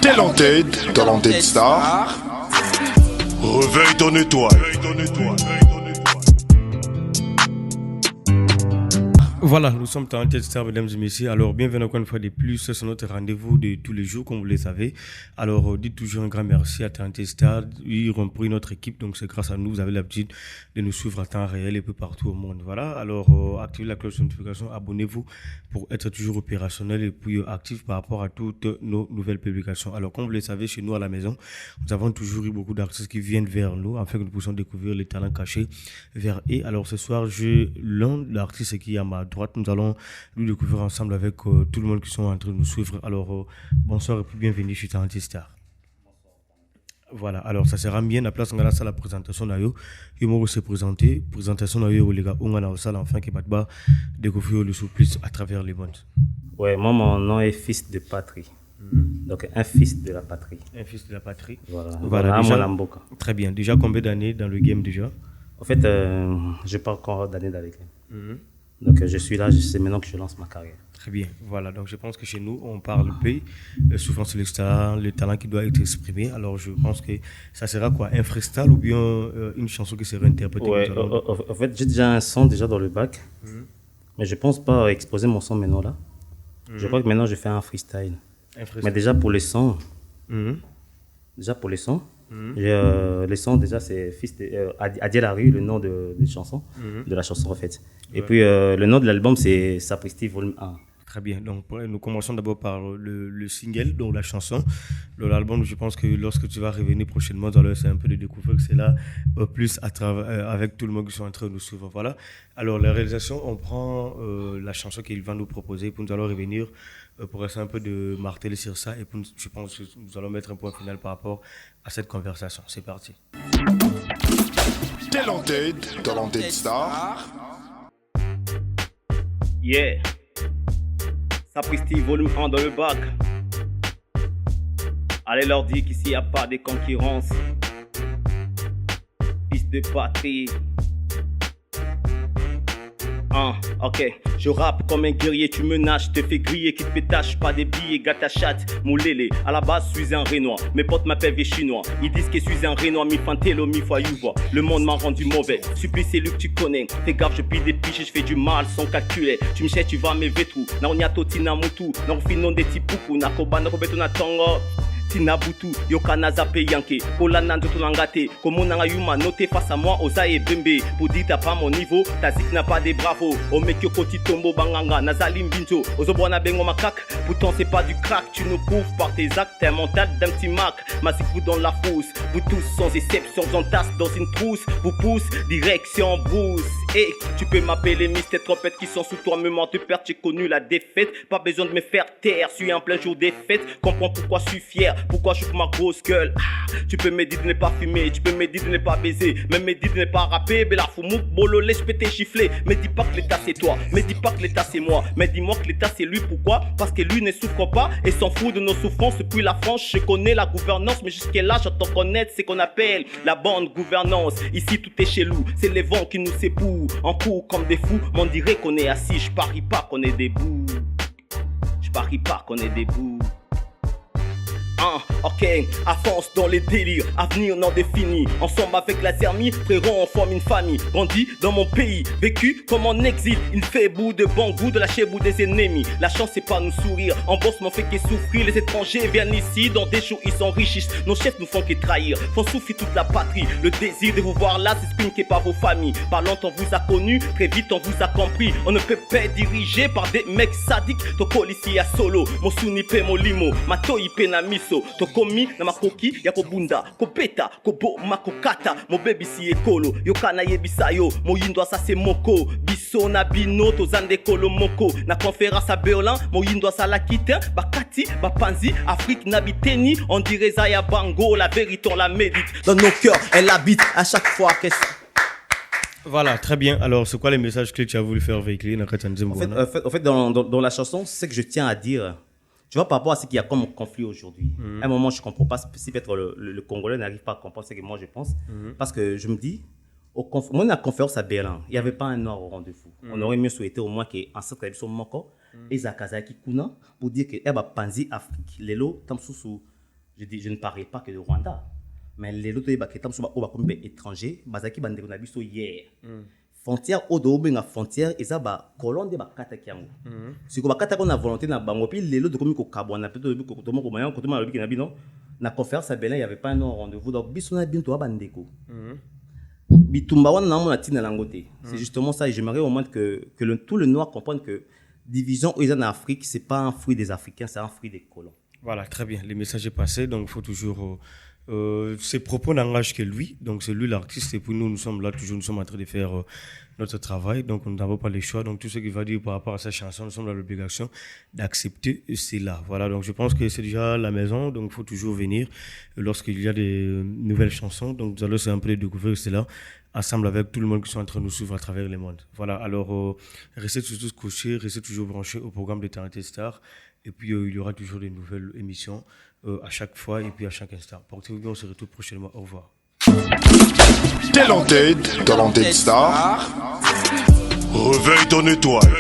Talented Star. Réveille ton étoile. Voilà, nous sommes Talented Star, mesdames et messieurs. Alors, bienvenue encore une fois de plus sur notre rendez-vous de tous les jours, comme vous le savez. Alors, dites toujours un grand merci à Talented Star. Ils ont pris notre équipe, donc c'est grâce à nous. Vous avez l'habitude de nous suivre à temps réel et peu partout au monde. Voilà, alors activez la cloche de notification, abonnez-vous pour être toujours opérationnel et puis actif par rapport à toutes nos nouvelles publications. Alors, comme vous le savez, chez nous à la maison, nous avons toujours eu beaucoup d'artistes qui viennent vers nous afin que nous puissions découvrir les talents cachés vers eux. Alors, ce soir, j'ai l'un d'artistes qui est à ma droite. Nous allons nous découvrir ensemble avec tout le monde qui sont en train de nous suivre. Alors, bonsoir et puis bienvenue chez Talented Star. Voilà, alors ça sera bien la place on a la présentation d'ailleurs. Il m'a se présenter, présentation d'ailleurs les gars, on a la salle enfin qui va pas découvrir le souplesse à travers les mondes. Ouais, moi mon nom est fils de patrie. Donc un fils de la patrie. Un fils de la patrie. Voilà déjà, Mboka. très bien. Déjà combien d'années dans le game déjà? En fait, je n'ai pas encore d'années dans le game. Donc je suis là, c'est maintenant que je lance ma carrière. Très bien, voilà, donc je pense que chez nous, on parle peu, souvent c'est le talent qui doit être exprimé, alors je pense que ça sera quoi, un freestyle ou bien une chanson qui sera interprétée? Ouais, en fait, j'ai déjà un son déjà dans le bac, mais je ne pense pas exposer mon son maintenant là. Je crois que maintenant je fais un freestyle. Mais déjà pour les sons, les sons déjà c'est fils de Adiel Larue, le nom de chanson, de la chanson en fait. Et puis le nom de l'album c'est Sapristi Volume 1. Très bien, donc nous commençons d'abord par le single, donc la chanson. L'album, je pense que lorsque tu vas revenir prochainement, c'est un peu de découvrir que c'est là plus à travers, avec tout le monde qui sont en train de nous suivre. Voilà. Alors la réalisation, on prend la chanson qu'il va nous proposer, puis nous allons revenir pour essayer un peu de marteler sur ça, et puis je pense que nous allons mettre un point final par rapport à cette conversation. C'est parti. Talented Star. Yeah. Sapristi volume 1 dans le bac. Allez leur dire qu'ici y a pas de concurrence. Fils de patrie. Ok, je rappe comme un guerrier, tu me nages, te fais griller, qui te pétache, pas des billets, gâte ta chatte, mon lélé. À la base, je suis un Rénois, mes potes m'appellent vieux chinois. Ils disent que je suis un Rénois, mi fantélo, mi foyouva. Le monde m'a rendu mauvais, supplice c'est lui que tu connais. Fais gaffe, je pille des piches et je fais du mal sans calculer. Tu me cherches, tu vas me vétrou. Na on y a toti na mutu, na on finon des tipoukou, na koba na kobeto na tongo. Tinabutu, Yokana Zape Yanke, Polanando Tolangate, Komonanga Yuma, noté face à moi, Ozae Bembe, pour dire t'as pas mon niveau, ta zik n'a pas des bravos, Omekyo Koti Tombo Banganga, Nazalim Binjo, Ozobwana Bengo Makak, pourtant c'est pas du crack, tu nous prouves par tes actes, t'es un mental d'un petit mac, massif vous dans la fosse, vous tous sans exception, j'entasse dans une trousse, vous pousse, direction brousse, et tu peux m'appeler Mister Trompette qui sont sous toi, me ment de perte, j'ai connu la défaite, pas besoin de me faire taire, suis en plein jour des fêtes, comprends pourquoi je suis fier. Pourquoi je fous ma grosse gueule? Tu peux me dire de ne pas fumer, tu peux me dire de ne pas baiser, même me dire de ne pas rapper. Bella Foumou, bololé, je peux t'échifler. Me dis pas que l'état c'est toi, me dis pas que l'état c'est moi, mais dis-moi que l'état c'est lui. Pourquoi? Parce que lui ne souffre pas et s'en fout de nos souffrances. Depuis la France, je connais la gouvernance, mais jusqu'à là, j'entends connaître ce qu'on appelle la bonne gouvernance. Ici, tout est chez nous, c'est les vents qui nous séparent. En cours comme des fous, m'en dirait qu'on est assis. Je parie pas qu'on est debout. Je parie pas qu'on est debout. Ok, avance dans les délires, avenir non défini. Ensemble avec la Zermie, frérot, on forme une famille. Grandi dans mon pays, vécu comme en exil. Il fait bout de bon goût de lâcher bout des ennemis. La chance c'est pas nous sourire, en boss m'en fait que souffrir. Les étrangers viennent ici, dans des shows ils s'enrichissent. Nos chefs nous font que trahir, font souffrir toute la patrie. Le désir de vous voir là s'exprime que par vos familles. Par longtemps on vous a connu, très vite on vous a compris. On ne peut pas être dirigé par des mecs sadiques. Toko ici à solo, mon sunipe mon limo, ma toipe na miso. Komi na makoki ya kobunda kopeta kobo makokata mo baby si ekolo yokana yebisa yo moyindo asa se moko biso na bino tozande kolo moko na conférence à Berlin moyindo asa la kite bakati bapanzi Afrique na biteni on dirait Zaya Bango la vérité on la médite dans nos cœurs elle habite à chaque fois que Voilà, très bien. Alors, c'est quoi les messages que tu as voulu faire véhiculer en fait, dans la chanson, c'est que je tiens à dire. Tu vois, par rapport à ce qu'il y a comme conflit aujourd'hui, à un moment, je ne comprends pas si peut-être le Congolais n'arrive pas à comprendre ce que moi je pense. Parce que je me dis, moi, dans la conférence à Berlin, il n'y avait pas un noir au rendez-vous. On aurait mieux souhaité au moins qu'en cette émission, et Zakazaki Kuna, pour dire que Panzi Afrique, Lelo, Tamsousou, Je dis, je ne parle pas que de Rwanda. Mais les autres, ils sont étrangers. Bazaki bandeko na biso hier. Frontière odo benga frontière eza ba colonne de bakata kiango. Si ko bakata ko na volonté na bango puis les autres komi ko kabwana peut-être ko tomo ko mayan ko tomo lobi na bino na conférence à Berlin il y avait pas un rendez-vous donc biso na binto ba bandeko. Bitumba wana na mona tina langote. C'est justement ça et j'aimerais au moins que tout le noir comprenne que division en Afrique c'est pas un fruit des Africains, c'est un fruit des colons. Voilà, très bien. Le message est passé, donc il faut toujours... ses propos n'engagent que lui, donc c'est lui l'artiste, et puis nous sommes là, toujours, nous sommes en train de faire notre travail, donc nous n'avons pas le choix. Donc tout ce qu'il va dire par rapport à sa chanson, nous sommes dans l'obligation d'accepter cela. Voilà, donc je pense que c'est déjà la maison, donc il faut toujours venir lorsqu'il y a des nouvelles chansons. Donc nous allons un peu découvrir cela ensemble avec tout le monde qui sont en train de nous suivre à travers le monde. Voilà, alors restez toujours couchés, restez toujours branchés au programme de Talented Star. Et puis, il y aura toujours des nouvelles émissions à chaque fois et puis à chaque instant. Portez-vous bien, on se retrouve prochainement. Au revoir. Talented Star. Réveille ton étoile.